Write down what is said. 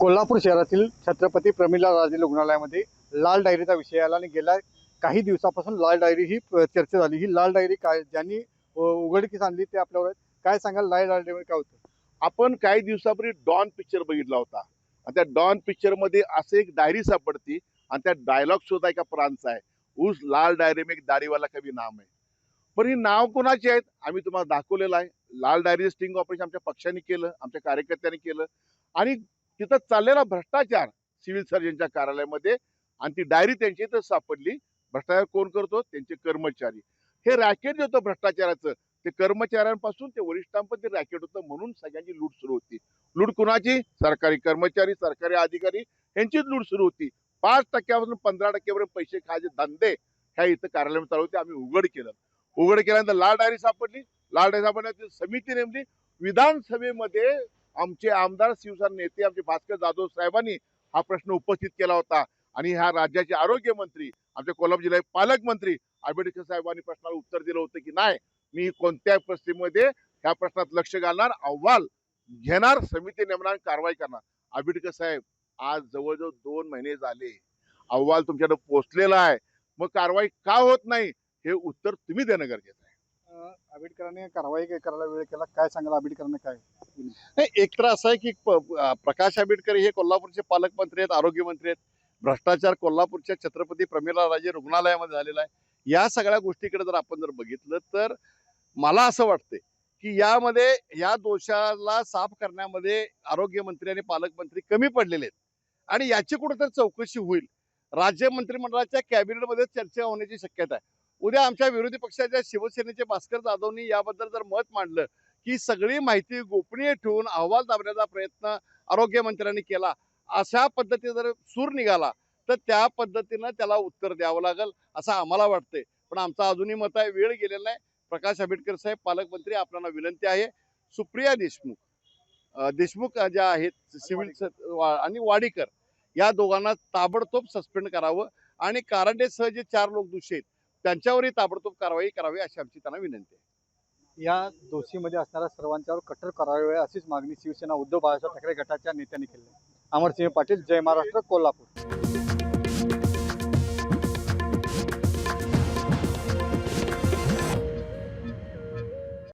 कोल्हापूर शहरातील छत्रपती प्रमिलाराजे रुग्णालयामध्ये लाल डायरीचा विषय आला आणि गेल्या काही दिवसापासून लाल डायरी ही चर्चा झाली। ही लाल डायरी काय ज्यांनी उघडकीस आणली ते आपल्यावर काय सांगाल? लाल डायरीमध्ये काय होतं? आपण काही दिवसापूर्वी डॉन पिक्चर बघितला होता आणि त्या डॉन पिक्चर मध्ये असं एक डायरी सापडती आणि त्या डायलॉग सुद्धा एका प्रांतचा आहे, उस लाल डायरी में एक दाढीवाला कभी नाम आहे। पण ही नाव कोणाची आहेत आम्ही तुम्हाला दाखवलेलं आहे। लाल डायरी स्टिंग ऑपरेशन आमच्या पक्षाने केलं, आमच्या कार्यकर्त्यांनी केलं आणि तिथं चाललेला भ्रष्टाचार सिव्हिल सर्जनच्या कार्यालयामध्ये आणि ती डायरी त्यांची इथं सापडली। भ्रष्टाचार कोण करतो? त्यांचे कर्मचारी। हे रॅकेट होतं भ्रष्टाचाराचं, ते कर्मचाऱ्यांपासून ते वरिष्ठांपर्यंत ते रॅकेट होतं, म्हणून सगळ्यांची लूट सुरू होती। लूट कुणाची? सरकारी कर्मचारी, सरकारी अधिकारी यांचीच लूट सुरू होती। 5% 15% पैसे खायचे धंदे ह्या इथं कार्यालयात चालू होते। आम्ही उघड केलं, उघड केल्यानंतर लाल डायरी सापडली। लाल डायरी सापडण्याची समिती नेमली। विधानसभेमध्ये आमचे आमदार शिवसेना नेते आमचे भास्कर जाधव साहेबांनी हा प्रश्न उपस्थित केला होता आणि ह्या राज्याचे आरोग्य मंत्री आमच्या कोल्हापूर जिल्ह्याचे पालकमंत्री आंबेडकर साहेबांनी प्रश्नाला उत्तर दिलं होतं की नाही, मी कोणत्या परिस्थितीमध्ये ह्या प्रश्नात लक्ष घालणार, अहवाल घेणार, समिती नेमणार, कारवाई करणार। आंबेडकर साहेब, आज जवळजवळ 2 महिने झाले अहवाल तुमच्याकडे पोहोचलेला आहे, मग कारवाई का होत नाही हे उत्तर तुम्ही देणं गरजेचं आहे। आंबेडकरांनी कारवाई करायला वेळ केला, काय सांगाल? आंबेडकरांनी काय नाही, एक तर असं आहे की प्रकाश आंबेडकर हे कोल्हापूरचे पालकमंत्री आहेत, आरोग्यमंत्री आहेत। भ्रष्टाचार कोल्हापूरच्या छत्रपती प्रमिलाराजे रुग्णालयामध्ये झालेला आहे। या सगळ्या गोष्टीकडे जर आपण बघितलं तर मला असं वाटतंय की यामध्ये या दोषाला साफ करण्यामध्ये आरोग्यमंत्री आणि पालकमंत्री कमी पडलेले आहेत आणि याची कुठेतरी चौकशी होईल। राज्य मंत्रिमंडळाच्या कॅबिनेटमध्ये चर्चा होण्याची शक्यता आहे। उद्या आमच्या विरोधी पक्षाच्या शिवसेनेचे भास्कर जाधवनी याबद्दल जर मत मांडलं की सगळी माहिती गोपनीय ठेवून अहवाल दाबण्याचा प्रयत्न आरोग्यमंत्र्यांनी केला, अशा पद्धतीने जर सूर निघाला तर त्या पद्धतीनं त्याला उत्तर द्यावं लागेल असं आम्हाला वाटतंय। पण आमचं अजूनही मत आहे, वेळ गेलेला नाही। प्रकाश आंबेडकर साहेब पालकमंत्री, आपल्याला विनंती आहे, सुप्रिया देशमुख ज्या आहेत सिव्हिल आणि वाडीकर या दोघांना ताबडतोब सस्पेंड करावं आणि कारंडेसह जे 4 लोक दोषी आहेत त्यांच्यावरही ताबडतोब कारवाई करावी अशी आमची त्यांना विनंती आहे। या दोषीमध्ये असणाऱ्या सर्वांच्यावर कठोर करावे अशीच मागणी शिवसेना उद्धव बाळासाहेब ठाकरे गटाच्या नेत्यांनी केली। अमरसिंह पाटील, जय महाराष्ट्र, कोल्हापूर।